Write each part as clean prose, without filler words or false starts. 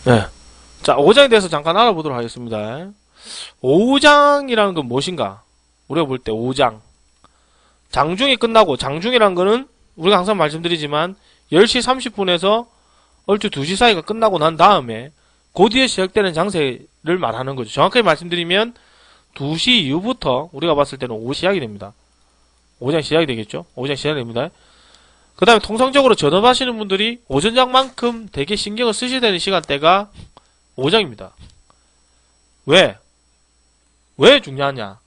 네. 자, 5장에 대해서 잠깐 알아보도록 하겠습니다. 5장이라는 건 무엇인가? 우리가 볼 때 5장. 장중이 끝나고, 장중이라는 거는 우리가 항상 말씀드리지만 10시 30분에서 얼추 2시 사이가 끝나고 난 다음에 그 뒤에 시작되는 장세를 말하는 거죠. 정확하게 말씀드리면 2시 이후부터 우리가 봤을 때는 5장 시작이 됩니다. 5장 시작이 되겠죠? 5장 시작이 됩니다. 그 다음에 통상적으로 전업하시는 분들이 오전장만큼 되게 신경을 쓰셔야 되는 시간대가 5장입니다. 왜? 왜 중요하냐?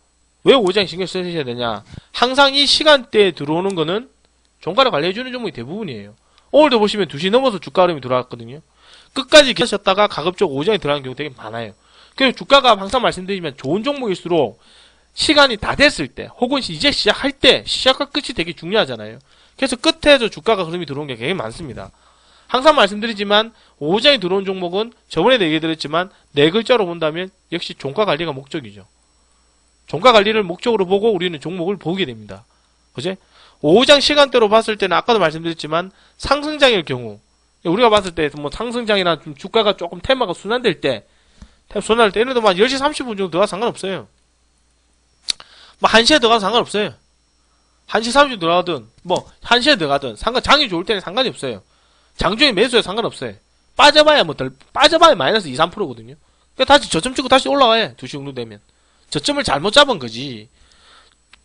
왜 5장 신경 쓰셔야 되냐? 항상 이 시간대에 들어오는 거는 종가를 관리해주는 종목이 대부분이에요. 오늘도 보시면 2시 넘어서 주가 흐름이 들어왔거든요. 끝까지 기다렸다가 가급적 5장에 들어가는 경우 되게 많아요. 그래서 주가가 항상 말씀드리지만 좋은 종목일수록 시간이 다 됐을 때, 혹은 이제 시작할 때, 시작과 끝이 되게 중요하잖아요. 그래서 끝에서 주가가 흐름이 들어온 게 되게 많습니다. 항상 말씀드리지만 5장에 들어온 종목은 저번에도 얘기드렸지만 4글자로 본다면 역시 종가 관리가 목적이죠. 종가 관리를 목적으로 보고 우리는 종목을 보게 됩니다. 그죠? 5장 시간대로 봤을 때는 아까도 말씀드렸지만 상승장일 경우 우리가 봤을 때 뭐 상승장이나 좀 주가가 조금 테마가 순환될 때 순환할 때 예를 들어 10시 30분 정도 들어가도 상관없어요. 뭐 1시에 들어가도 상관없어요. 1시 30분 들어가든 뭐 1시에 들어가든 장이 좋을 때는 상관이 없어요. 장중에 매수에 상관없어요. 빠져봐야 빠져봐야 마이너스 2, 3%거든요. 그러니까 다시 저점 찍고 다시 올라와요. 2시 정도 되면. 저점을 잘못 잡은 거지.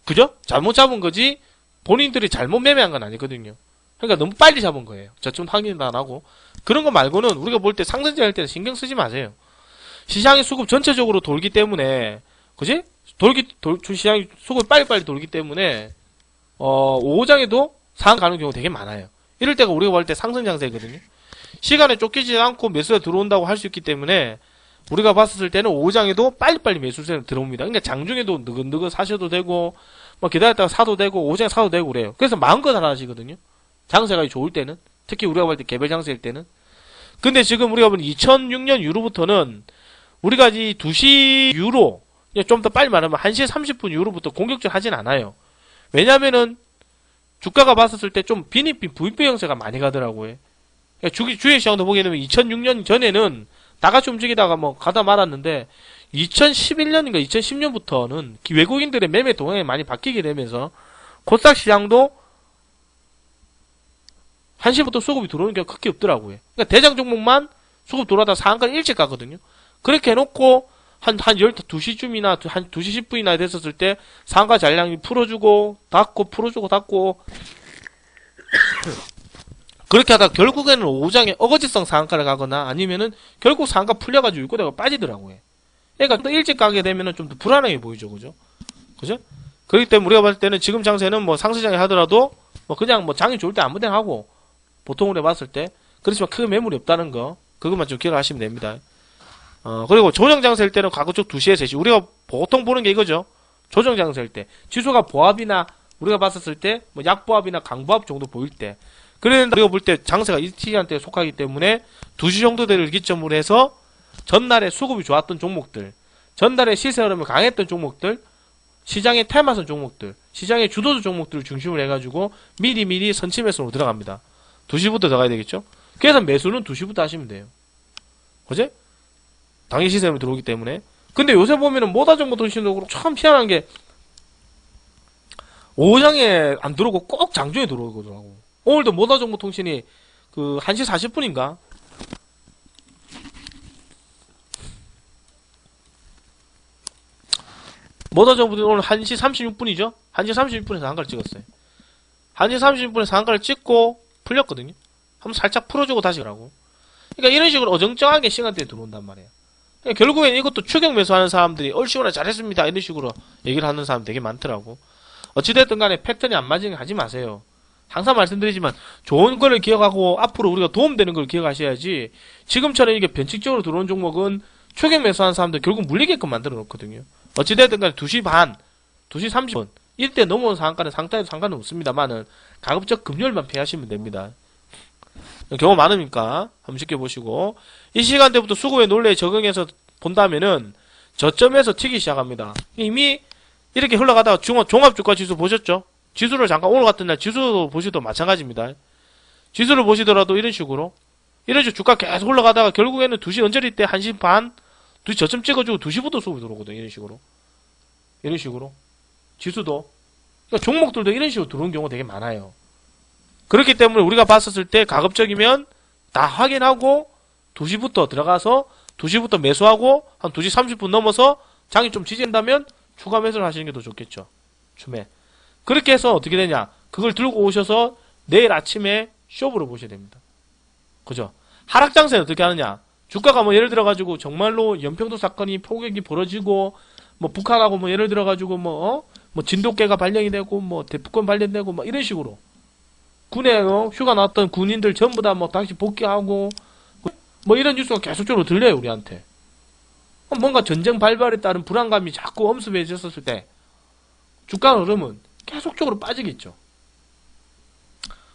그죠? 잘못 잡은 거지 본인들이 잘못 매매한 건 아니거든요. 그러니까 너무 빨리 잡은 거예요. 저점 확인도 안 하고. 그런 거 말고는 우리가 볼 때 상승장 할 때는 신경 쓰지 마세요. 시장의 수급 전체적으로 돌기 때문에 그지? 시장의 수급이 빨리빨리 돌기 때문에 5장에도 상승 가는 경우 되게 많아요. 이럴 때가 우리가 볼 때 상승 장세거든요. 시간에 쫓기지 않고 매수가 들어온다고 할 수 있기 때문에 우리가 봤을 때는 5장에도 빨리빨리 매수세가 들어옵니다. 그러니까 장중에도 느긋느긋 사셔도 되고 뭐 기다렸다가 사도 되고 5장에 사도 되고 그래요. 그래서 마음껏 하라 하시거든요. 장세가 좋을 때는. 특히 우리가 볼 때 개별 장세일 때는. 근데 지금 우리가 보는 2006년 이후로부터는 우리가 이 2시 이후로 좀 더 빨리 말하면 1시 30분 이후로부터 공격적으로 하진 않아요. 왜냐면은 주가가 봤었을 때 좀 부익부 형세가 많이 가더라고요. 그러니까 주의 시장도 보게 되면 2006년 전에는 나같이 움직이다가 뭐 가다 말았는데 2011년인가 2010년부터는 외국인들의 매매 동향이 많이 바뀌게 되면서 코스닥 시장도 1시부터 수급이 들어오는 경우가 크게 없더라고요. 그러니까 대장 종목만 수급 들어오다 상한가를 일찍 가거든요. 그렇게 해놓고 한 12시쯤이나 한 2시 10분이나 됐었을 때 상한가 잔량이 풀어주고 닫고 풀어주고 닫고 그렇게 하다 결국에는 5장에 어거지성 상한가를 가거나 아니면은 결국 상한가 풀려가지고 유고대가 빠지더라고요. 그러니까 또 일찍 가게 되면은 좀 더 불안하게 보이죠. 그죠? 그죠? 그렇기 때문에 우리가 봤을 때는 지금 장세는 뭐 상승장에 하더라도 뭐 그냥 뭐 장이 좋을 때 아무 데나 하고 보통으로 봤을 때 그렇지만 크게 매물이 없다는 거 그것만 좀 기억하시면 됩니다. 그리고 조정장세일 때는 가급적 2시에 3시 우리가 보통 보는 게 이거죠. 조정장세일 때 지수가 보합이나 우리가 봤었을 때 뭐 약보합이나 강보합 정도 보일 때 그런데 우리가 볼 때 장세가 이 시간대에 속하기 때문에 2시 정도 되를 기점으로 해서 전날에 수급이 좋았던 종목들 전날에 시세 흐름이 강했던 종목들 시장의 테마선 종목들 시장의 주도주 종목들을 중심으로 해가지고 미리 선취 매수로 들어갑니다. 2시부터 들어가야 되겠죠? 그래서 매수는 2시부터 하시면 돼요. 그지? 당일 시세로 들어오기 때문에. 근데 요새 보면은 모다정보통신도 참 희한한 게 5장에 안 들어오고 꼭 장중에 들어오더라고. 오늘도 모다정보통신이 그 1시 40분인가? 모다정보통신 오늘 1시 36분이죠? 1시 36분에 상한가를 찍었어요. 1시 36분에 상한가를 찍고 풀렸거든요. 한번 살짝 풀어주고 다시 가라고. 그러니까 이런 식으로 어정쩡하게 시간대에 들어온단 말이에요. 그러니까 결국엔 이것도 추격 매수하는 사람들이 얼씨구나 잘했습니다 이런 식으로 얘기를 하는 사람 되게 많더라고. 어찌됐든 간에 패턴이 안 맞으면 하지 마세요. 항상 말씀드리지만 좋은 거를 기억하고 앞으로 우리가 도움되는 걸 기억하셔야지 지금처럼 이게 변칙적으로 들어온 종목은 추격 매수하는 사람들 결국 물리게끔 만들어 놓거든요. 어찌됐든 간에 2시 반, 2시 30분 이때 넘어온 상한가는 상당히 상관은 없습니다만은 가급적 금요일만 피하시면 됩니다. 경우 많으니까 한번 지켜보시고 이 시간대부터 수급의 논리에 적응해서 본다면은 저점에서 튀기 시작합니다. 이미 이렇게 흘러가다가 종합주가지수 보셨죠? 지수를 잠깐 오늘 같은 날 지수 보시도 마찬가지입니다. 지수를 보시더라도 이런 식으로 이런 식으로 주가 계속 올라가다가 결국에는 2시 언저리 때 1시 반, 2시 저점 찍어주고 2시부터 수급이 들어오거든. 이런 식으로. 이런 식으로. 지수도. 그러니까 종목들도 이런 식으로 들어오는 경우가 되게 많아요. 그렇기 때문에 우리가 봤었을 때 가급적이면 다 확인하고 2시부터 들어가서 2시부터 매수하고 한 2시 30분 넘어서 장이 좀 지진다면 추가 매수를 하시는 게 더 좋겠죠. 추매. 그렇게 해서 어떻게 되냐. 그걸 들고 오셔서 내일 아침에 쇼부를 보셔야 됩니다. 그죠? 하락장세는 어떻게 하느냐. 주가가 뭐 예를 들어가지고 정말로 연평도 사건이 폭격이 벌어지고 뭐 북한하고 뭐 예를 들어가지고 뭐 진돗개가 발령이 되고 뭐 대북권 발령되고 뭐 이런 식으로 군에 휴가 나왔던 군인들 전부 다 뭐 다시 복귀하고 뭐 이런 뉴스가 계속적으로 들려요 우리한테. 뭔가 전쟁 발발에 따른 불안감이 자꾸 엄습해졌을 때 주가 흐름은 계속적으로 빠지겠죠.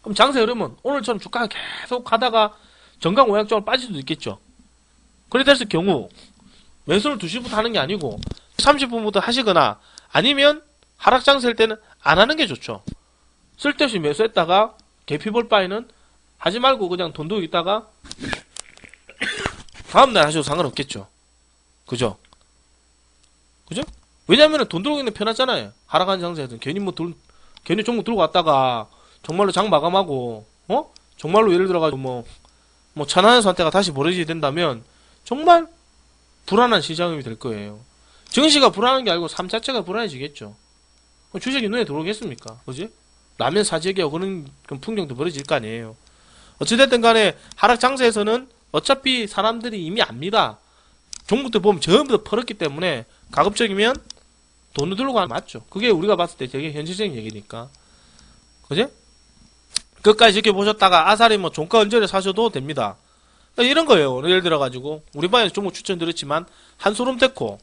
그럼 장세 흐름은 오늘처럼 주가가 계속 가다가 정강오약적으로 빠질 수도 있겠죠. 그래 됐을 경우 매수를 2시부터 하는 게 아니고 30분부터 하시거나 아니면 하락장세일 때는 안 하는 게 좋죠. 쓸데없이 매수했다가 개피 볼 바에는 하지 말고 그냥 돈 두고 있다가 다음날 하셔도 상관없겠죠. 그죠? 그죠? 왜냐면은 돈 들고 있는 게 편하잖아요. 하락한 장세든 괜히 괜히 종목 들고 왔다가 정말로 장 마감하고 정말로 예를 들어가지고 뭐 천안의 상태가 다시 벌어지게 된다면 정말 불안한 시장이 될 거예요. 증시가 불안한 게 아니고 삶 자체가 불안해지겠죠. 주식이 눈에 들어오겠습니까? 그지? 라면 사재기하고 그런 풍경도 벌어질 거 아니에요. 어찌됐든 간에 하락 장세에서는 어차피 사람들이 이미 압니다. 종목들 보면 전부 다 벌었기 때문에 가급적이면 돈을 들고 가는 게 맞죠. 그게 우리가 봤을 때 되게 현실적인 얘기니까. 그지? 끝까지 지켜보셨다가 아사리 뭐 종가 언저리 사셔도 됩니다. 이런 거예요. 예를 들어가지고 우리 반에서 종목 추천드렸지만 한소름테코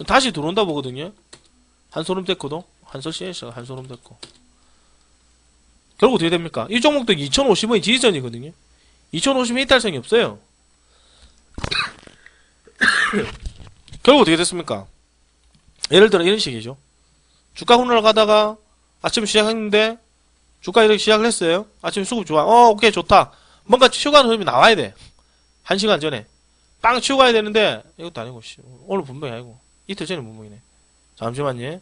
다시 들어온다 보거든요. 한소름테코도 한솔CNC가 한소름테코 결국 어떻게 됩니까? 이 종목도 2050원이 지지선이거든요. 2050원 이탈성이 없어요. 결국 어떻게 됐습니까? 예를 들어 이런 식이죠. 주가 훈련을 가다가 아침 시작했는데 주가 이렇게 시작을 했어요. 아침 수급 좋아. 오케이 좋다. 뭔가 치고 가는 흐름이 나와야 돼. 1시간 전에 빵 치고 가야 되는데 이것도 아니고 오늘 분명히 아니고 이틀 전에 분명이네. 잠시만요.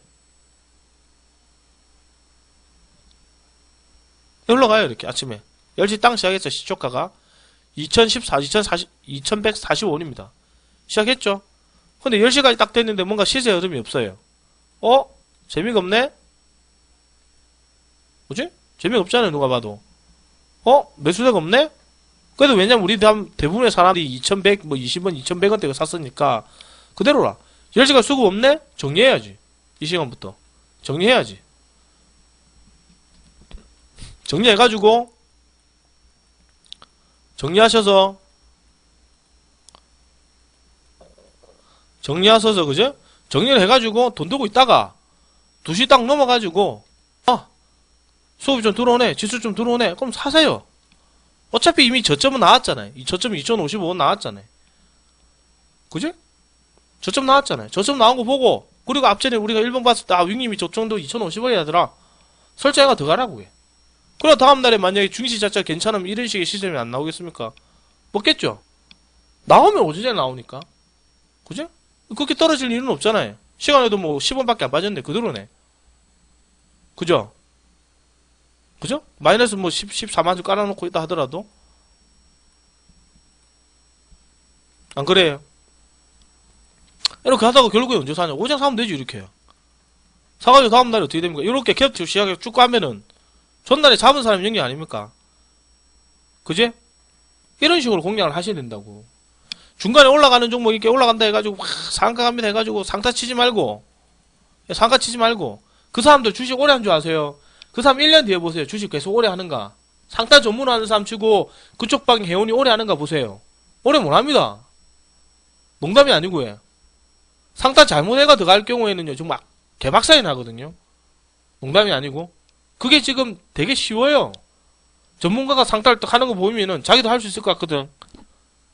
흘러가요 이렇게 아침에 10시 땅 시작했죠. 시초가가 2145원입니다. 시작했죠. 근데 10시까지 딱 됐는데 뭔가 시세 흐름이 없어요. 재미가 없네? 뭐지? 재미가 없잖아요 누가 봐도. 매수대가 없네? 그래도 왜냐면 우리 대부분의 사람들이 2100, 뭐 20원, 2100원대가 샀으니까 그대로라. 10시간 수급 없네? 정리해야지. 이 시간부터 정리해야지. 정리해가지고 정리하셔서 그죠? 정리를 해가지고 돈 들고 있다가 2시 딱 넘어가지고 수급이 좀 들어오네, 지수 좀 들어오네, 그럼 사세요. 어차피 이미 저점은 나왔잖아요. 이 저점이 2055원 나왔잖아요. 그지? 저점 나왔잖아요. 저점 나온 거 보고 그리고 앞전에 우리가 1번 봤을 때 윙님이 저 정도 2050원이라더라. 설정해가 더 가라고 해. 그럼 다음날에 만약에 중시 자체가 괜찮으면 이런 식의 시스템이 안 나오겠습니까? 먹겠죠? 나오면 오전에 나오니까. 그죠? 그렇게 떨어질 일은 없잖아요. 시간에도 뭐 10원밖에 안 빠졌는데 그대로네. 그죠? 그죠? 마이너스 뭐 14만 원 깔아놓고 있다 하더라도. 안 그래요? 이렇게 하다가 결국에 언제 사냐? 오장 사면 되지, 이렇게. 사가지고 다음날에 어떻게 됩니까? 이렇게 캡트 시작해 쭉 가면은 전날에 잡은 사람이 연기 아닙니까? 그지? 이런 식으로 공략을 하셔야 된다고. 중간에 올라가는 종목 이렇게 올라간다 해가지고 상가 갑니다 해가지고 상타 치지 말고 그 사람들 주식 오래 한 줄 아세요? 그 사람 1년 뒤에 보세요. 주식 계속 오래 하는가? 상타 전문하는 사람 치고 그쪽 방 회원이 오래 하는가 보세요. 오래 못합니다. 농담이 아니고 해. 상타 잘못해가 들어갈 경우에는요 정말 개박살이 나거든요. 농담이 아니고. 그게 지금 되게 쉬워요. 전문가가 상타를 딱 하는 거 보면은 자기도 할 수 있을 것 같거든.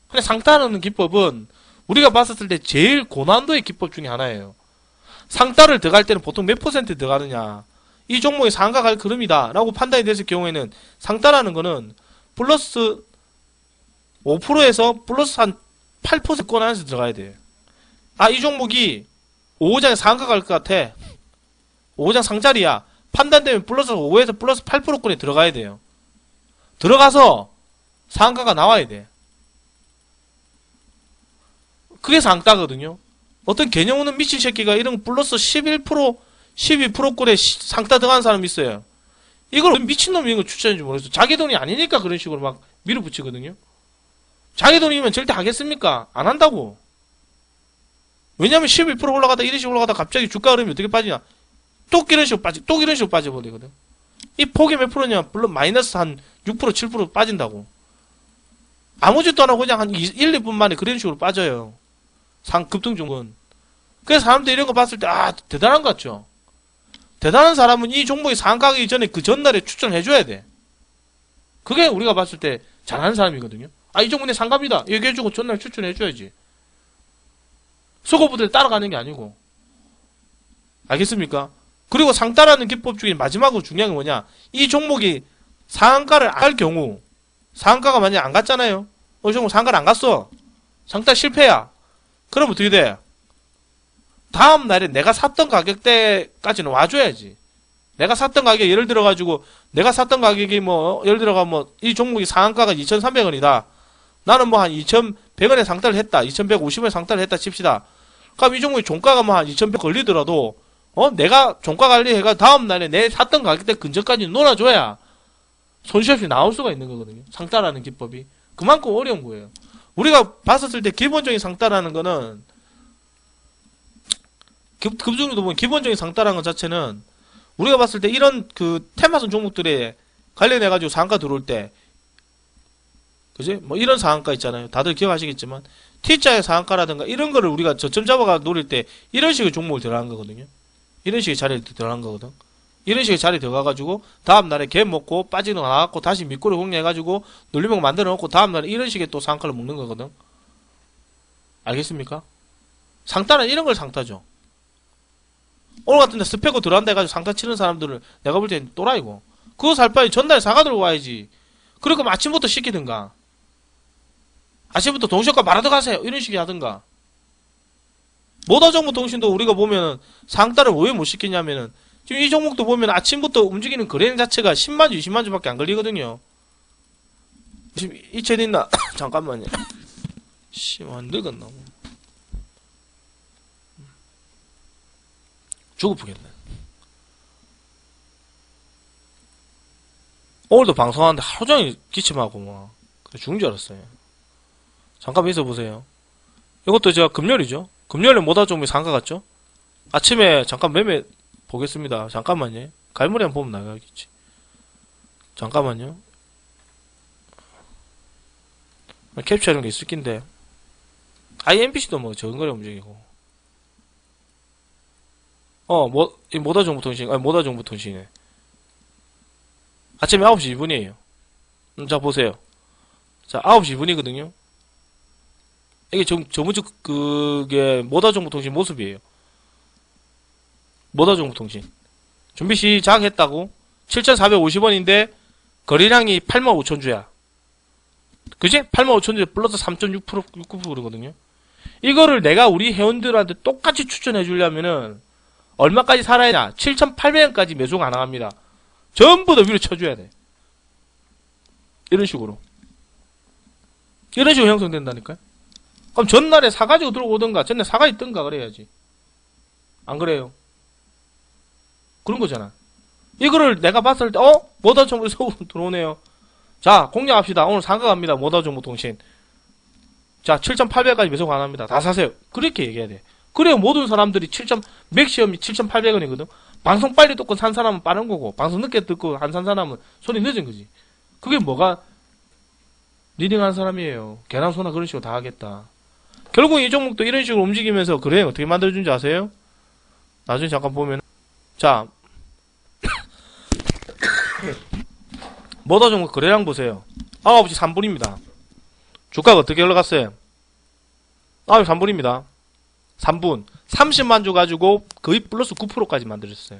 근데 상타하는 기법은 우리가 봤을 때 제일 고난도의 기법 중에 하나예요. 상타를 들어갈 때는 보통 몇 퍼센트 들어가느냐. 이 종목이 상가 갈 흐름이다 라고 판단이 됐을 경우에는 상타라는 거는 플러스 5%에서 플러스 한 8%권 안에서 들어가야 돼. 아, 이 종목이 5호장에 상한가 갈 것 같아. 5호장 상자리야. 판단되면 플러스 5에서 플러스 8%권에 들어가야 돼요. 들어가서 상한가가 나와야 돼. 그게 상따거든요. 어떤 개념 없는 미친 새끼가 이런 플러스 11%, 12%꼴에 상따 들어간 사람이 있어요. 이걸 미친놈이 이런 거 추천인지 모르겠어. 자기 돈이 아니니까 그런 식으로 막 밀어붙이거든요. 자기 돈이면 절대 하겠습니까? 안 한다고. 왜냐면 11% 올라가다 이런 식으로 올라가다 갑자기 주가 흐름이 어떻게 빠지냐. 또 이런 식으로 또 이런 식으로 빠져버리거든. 이 폭이 몇 프로냐? 물론 마이너스 한 6%, 7% 빠진다고. 아무 짓도 안 하고 그냥 한 1, 2분 만에 그런 식으로 빠져요. 급등종은. 그래서 사람들 이런 거 봤을 때, 아, 대단한 것 같죠? 대단한 사람은 이 종목이 상한가 가기 전에 그 전날에 추천해줘야 돼. 그게 우리가 봤을 때 잘하는 사람이거든요. 아, 이 종목에 상갑이다. 얘기해주고 전날 추천해줘야지. 수고부들 따라가는 게 아니고. 알겠습니까? 그리고 상따라는 기법 중에 마지막으로 중요한 게 뭐냐. 이 종목이 상한가를 안 갈 경우, 상한가가 만약에 안 갔잖아요. 이 종목 상한가를 안 갔어. 상따 실패야. 그럼 어떻게 돼? 다음 날에 내가 샀던 가격대까지는 와줘야지. 내가 샀던 가격, 예를 들어가지고, 내가 샀던 가격이 예를 들어가 이 종목이 상한가가 2,300원이다. 나는 한 2,100원에 상따를 했다. 2,150원에 상따를 했다 칩시다. 그럼 이 종목이 종가가 한 2,100원 걸리더라도, 내가 종가 관리해가 다음 날에 내 샀던 가격대 근처까지 놀아줘야 손실 없이 나올 수가 있는 거거든요. 상따라는 기법이. 그만큼 어려운 거예요. 우리가 봤었을 때 기본적인 상따라는 거는, 급등주도 보면 기본적인 상따라는 것 자체는 우리가 봤을 때 이런 테마선 종목들에 관련해가지고 상한가 들어올 때, 그지? 이런 상한가 있잖아요. 다들 기억하시겠지만, T자의 상한가라든가 이런 거를 우리가 저점 잡아가 노릴 때 이런 식의 종목을 들어간 거거든요. 이런 식의 자리에 들어간 거거든. 이런 식의 자리에 들어가가지고 다음날에 개 먹고 빠지는 거 나갖고 다시 밑꼬리 공략해가지고 눌리면 만들어 놓고 다음날에 이런 식의 또 상한가를 먹는 거거든. 알겠습니까? 상따는 이런 걸 상따죠. 오늘 같은 데 스펙고 들어간다 해가지고 상따 치는 사람들을 내가 볼 땐 또라이고. 그거 살 바에 전날에 사가 들고 와야지. 그리고 아침부터 시키든가. 아침부터 동시효과 말하러 가세요. 이런 식이 하든가. 모다정보통신도 우리가 보면은 상따를 왜 못 시키냐면은 지금 이 종목도 보면 아침부터 움직이는 거래량 자체가 10만주, 20만주 밖에 안 걸리거든요. 지금 이체 있나? 잠깐만요. 안 늙었나? 죽어보겠네. 오늘도 방송하는데 하루종일 기침하고 죽은 줄 알았어요. 잠깐만 있어보세요. 이것도 제가 금요일이죠. 금요일에 모다종목이 상가 갔죠? 아침에 잠깐 매매 보겠습니다. 잠깐만요. 갈무리 한번 보면 나가겠지. 잠깐만요. 캡처 이런 게 있을 낀데. IMBC도 적은 거래 움직이고. 모다정보통신, 모다정보통신이네. 아침에 9시 2분이에요. 자, 보세요. 자, 9시 2분이거든요. 이게 저번주 그게 모다정보통신 모습이에요. 모다정보통신. 준비 시작했다고. 7,450원인데 거래량이 85,000주야. 그지? 85,000주 플러스 3.6% 6%거든요. 이거를 내가 우리 회원들한테 똑같이 추천해 주려면은 얼마까지 살아야 되냐? 7,800원까지 매수 가능합니다. 전부 다 위로 쳐줘야 돼. 이런 식으로. 이런 식으로 형성된다니까요. 그럼 전날에 사가지고 들어오던가, 전날 사가 있던가 그래야지. 안 그래요? 그런 거잖아. 이거를 내가 봤을 때, 모다정보 들어오네요. 자, 공략합시다. 오늘 상가 갑니다. 모다정보통신. 자, 7,800원까지 매수 가능합니다. 다 사세요. 그렇게 얘기해야 돼. 그래야 모든 사람들이 맥시엄이 7,800원이거든. 방송 빨리 듣고 산 사람은 빠른 거고, 방송 늦게 듣고 안 산 사람은 손이 늦은 거지. 그게 뭐가 리딩하는 사람이에요. 계란 소나 그런 식으로 다 하겠다. 결국 이 종목도 이런 식으로 움직이면서 그래 어떻게 만들어준지 아세요? 나중에 잠깐 보면 자 모다종목 거래량 보세요. 9시 3분입니다. 주가가 어떻게 올라갔어요? 9시 3분입니다. 3분 30만 주 가지고 거의 플러스 9%까지 만들었어요.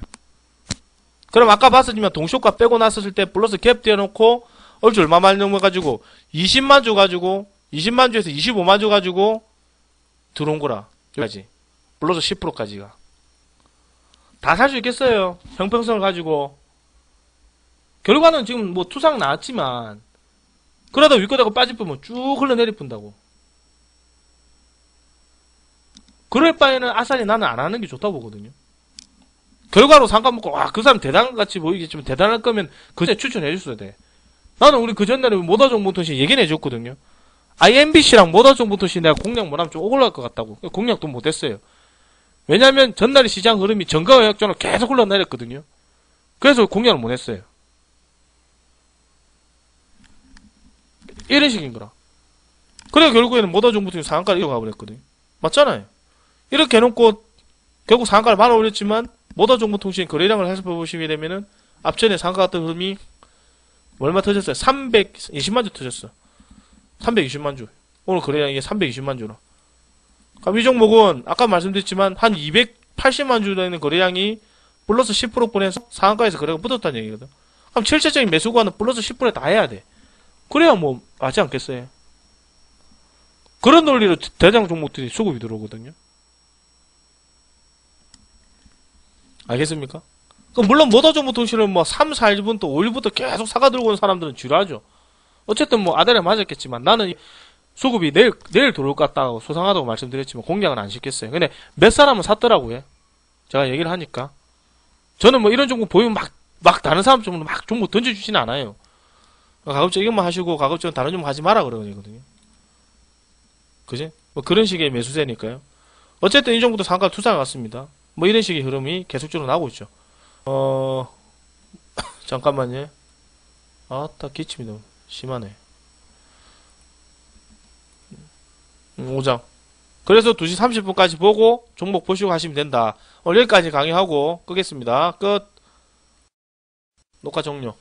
그럼 아까 봤었지만 동시효과 빼고 났었을 때 플러스 갭 띄워놓고 얼추 얼마 만들어가지고 20만 주 가지고 20만 주에서 25만 주 가지고 들어온 거라. 여기까지. 플러스 10%까지가. 다 살 수 있겠어요. 형평성을 가지고. 결과는 지금 뭐 투상 나왔지만, 그러다 윗거다가 빠집으면 쭉 흘러내리 푼다고. 그럴 바에는 아싸리 나는 안 하는 게 좋다고 보거든요. 결과로 상관 먹고, 와, 그 사람 대단한 것 같이 보이겠지만, 대단할 거면 그전에 추천해 줬어야 돼. 나는 우리 그 전날에 모다정보통신 얘기는 해줬거든요. IMBC랑 모다정보통신 내가 공략 못하면 좀 억울할 것 같다고. 공략도 못했어요. 왜냐면 전날의 시장 흐름이 정가와 약정으로 계속 흘러내렸거든요. 그래서 공략을 못했어요. 이런 식인 거라. 그래 결국에는 모다정보통신 상한가를 이어가 버렸거든요. 맞잖아요. 이렇게 해놓고 결국 상한가를 말아 올렸지만 모다정보통신 거래량을 살펴보시게 되면은 앞전에 상한가 같은 흐름이 얼마 터졌어요? 320만 주 터졌어. 320만 주. 오늘 거래량이 320만 주라. 그럼 이 종목은 아까 말씀드렸지만 한 280만 주 되는 거래량이 플러스 10%분에서 상한가에서 거래가 붙었다는 얘기거든. 그럼 실질적인 매수가는 플러스 10%에 다 해야 돼. 그래야 뭐 맞지 않겠어요? 그런 논리로 대장 종목들이 수급이 들어오거든요. 알겠습니까? 물론 모다정보통신을 뭐 3, 4일부터 또 5일부터 계속 사가 들고 온 사람들은 지루하죠. 어쨌든 뭐 아다리에 맞았겠지만 나는 수급이 내일 들어올 것 같다고 소상하다고 말씀드렸지만 공략은 안 시켰어요. 근데 몇 사람은 샀더라고요. 제가 얘기를 하니까. 저는 뭐 이런 종목 보이면 막 다른 사람 쪽으로 막 종목 던져주지는 않아요. 가급적 이것만 하시고 가급적 다른 종목 하지 마라 그러거든요. 그지? 뭐 그런 식의 매수세니까요. 어쨌든 이 종목도 상가 투자가 갔습니다. 뭐 이런 식의 흐름이 계속적으로 나오고 있죠. 잠깐만요. 아따 기침이 너무 심하네. 5장. 그래서 2시 30분까지 보고 종목 보시고 하시면 된다. 오늘 여기까지 강의하고 끄겠습니다. 끝. 녹화 종료.